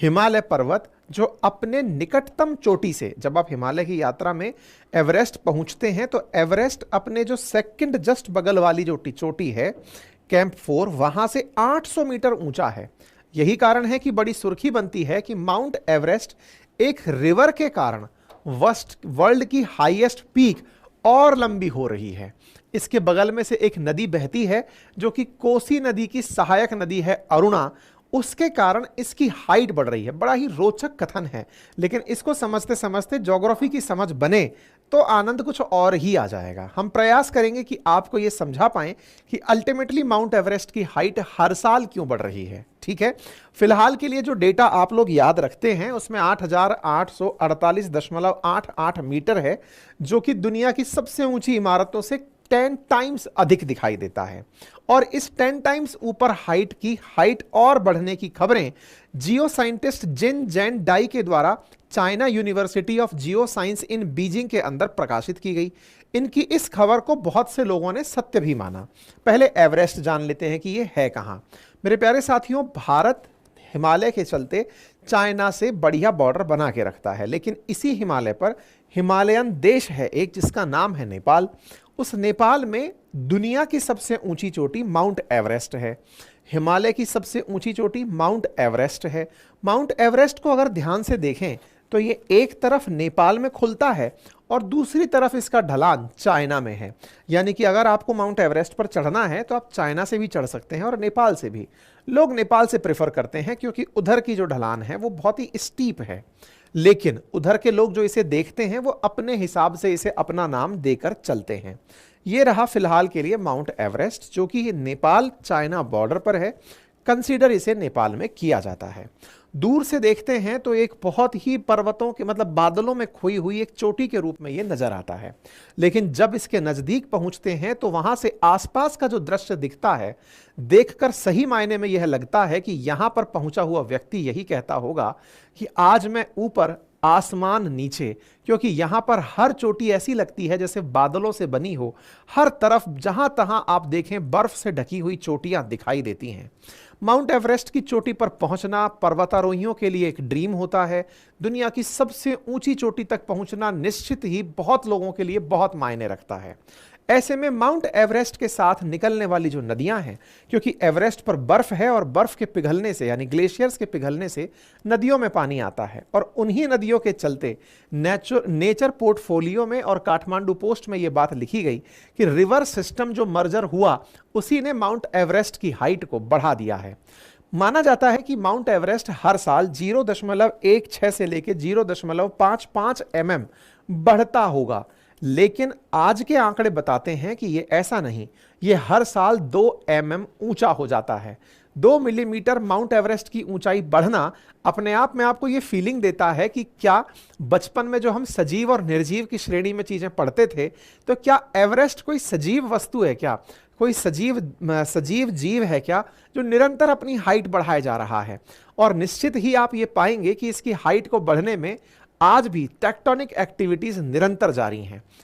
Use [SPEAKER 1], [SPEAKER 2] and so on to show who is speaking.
[SPEAKER 1] हिमालय पर्वत जो अपने निकटतम चोटी से, जब आप हिमालय की यात्रा में एवरेस्ट पहुंचते हैं तो एवरेस्ट अपने जो सेकंड जस्ट बगल वाली जो चोटी है कैंप 4, वहां से 800 मीटर ऊंचा है। यही कारण है कि बड़ी सुर्खी बनती है कि माउंट एवरेस्ट एक रिवर के कारण वर्ल्ड की हाईएस्ट पीक और लंबी हो रही है। इसके बगल में से एक नदी बहती है जो कि कोसी नदी की सहायक नदी है अरुणा, उसके कारण इसकी हाइट बढ़ रही है। बड़ा ही रोचक कथन है, लेकिन इसको समझते समझते ज्योग्राफी की समझ बने तो आनंद कुछ और ही आ जाएगा। हम प्रयास करेंगे कि आपको यह समझा पाएं कि अल्टीमेटली माउंट एवरेस्ट की हाइट हर साल क्यों बढ़ रही है। ठीक है, फिलहाल के लिए जो डेटा आप लोग याद रखते हैं उसमें 8,848.88 मीटर है, जो कि दुनिया की सबसे ऊंची इमारतों से 10 टाइम्स अधिक दिखाई देता है। और इस 10 टाइम्स ऊपर हाइट और बढ़ने की खबरें जियो साइंटिस्ट जिन जैन डाई के द्वारा China university of geo science in Beijing के अंदर प्रकाशित की गई। इनकी इस खबर को बहुत से लोगों ने सत्य भी माना। पहले एवरेस्ट जान लेते हैं कि यह है कहां। मेरे प्यारे साथियों, भारत हिमालय के चलते चाइना से बढ़िया बॉर्डर बना के रखता है, लेकिन इसी हिमालय पर हिमालयन देश है एक जिसका नाम है नेपाल। उस नेपाल में दुनिया की सबसे ऊंची चोटी माउंट एवरेस्ट है। हिमालय की सबसे ऊंची चोटी माउंट एवरेस्ट है। माउंट एवरेस्ट को अगर ध्यान से देखें तो ये एक तरफ नेपाल में खुलता है और दूसरी तरफ इसका ढलान चाइना में है। यानी कि अगर आपको माउंट एवरेस्ट पर चढ़ना है तो आप चाइना से भी चढ़ सकते हैं और नेपाल से भी। लोग नेपाल से प्रेफर करते हैं क्योंकि उधर की जो ढलान है वो बहुत ही स्टीप है, लेकिन उधर के लोग जो इसे देखते हैं वो अपने हिसाब से इसे अपना नाम देकर चलते हैं। ये रहा फिलहाल के लिए माउंट एवरेस्ट, जो कि नेपाल चाइना बॉर्डर पर है। कंसीडर इसे नेपाल में किया जाता है। दूर से देखते हैं तो एक बहुत ही पर्वतों के मतलब बादलों में खोई हुई एक चोटी के रूप में यह नजर आता है, लेकिन जब इसके नजदीक पहुंचते हैं तो वहां से आसपास का जो दृश्य दिखता है, देखकर सही मायने में यह लगता है कि यहां पर पहुंचा हुआ व्यक्ति यही कहता होगा कि आज मैं ऊपर आसमान नीचे, क्योंकि यहां पर हर चोटी ऐसी लगती है जैसे बादलों से बनी हो। हर तरफ जहां तहां आप देखें बर्फ से ढकी हुई चोटियां दिखाई देती हैं। माउंट एवरेस्ट की चोटी पर पहुंचना पर्वतारोहियों के लिए एक ड्रीम होता है। दुनिया की सबसे ऊंची चोटी तक पहुंचना निश्चित ही बहुत लोगों के लिए बहुत मायने रखता है। ऐसे में माउंट एवरेस्ट के साथ निकलने वाली जो नदियां हैं, क्योंकि एवरेस्ट पर बर्फ है और बर्फ के पिघलने से यानी ग्लेशियर्स के पिघलने से नदियों में पानी आता है, और उन्हीं नदियों के चलते नेचर पोर्टफोलियो में और काठमांडू पोस्ट में यह बात लिखी गई कि रिवर सिस्टम जो मर्जर हुआ उसी ने माउंट एवरेस्ट की हाइट को बढ़ा दिया है। माना जाता है कि माउंट एवरेस्ट हर साल 0.16 से लेकर 0.55 mm बढ़ता होगा, लेकिन आज के आंकड़े बताते हैं कि यह ऐसा नहीं, यह हर साल 2 mm ऊंचा हो जाता है। 2 मिलीमीटर माउंट एवरेस्ट की ऊंचाई बढ़ना अपने आप में आपको यह फीलिंग देता है कि क्या बचपन में जो हम सजीव और निर्जीव की श्रेणी में चीजें पढ़ते थे, तो क्या एवरेस्ट कोई सजीव वस्तु है, क्या कोई सजीव जीव है क्या जो निरंतर अपनी हाइट बढ़ाए जा रहा है। और निश्चित ही आप ये पाएंगे कि इसकी हाइट को बढ़ने में आज भी टेक्टोनिक एक्टिविटीज निरंतर जारी हैं।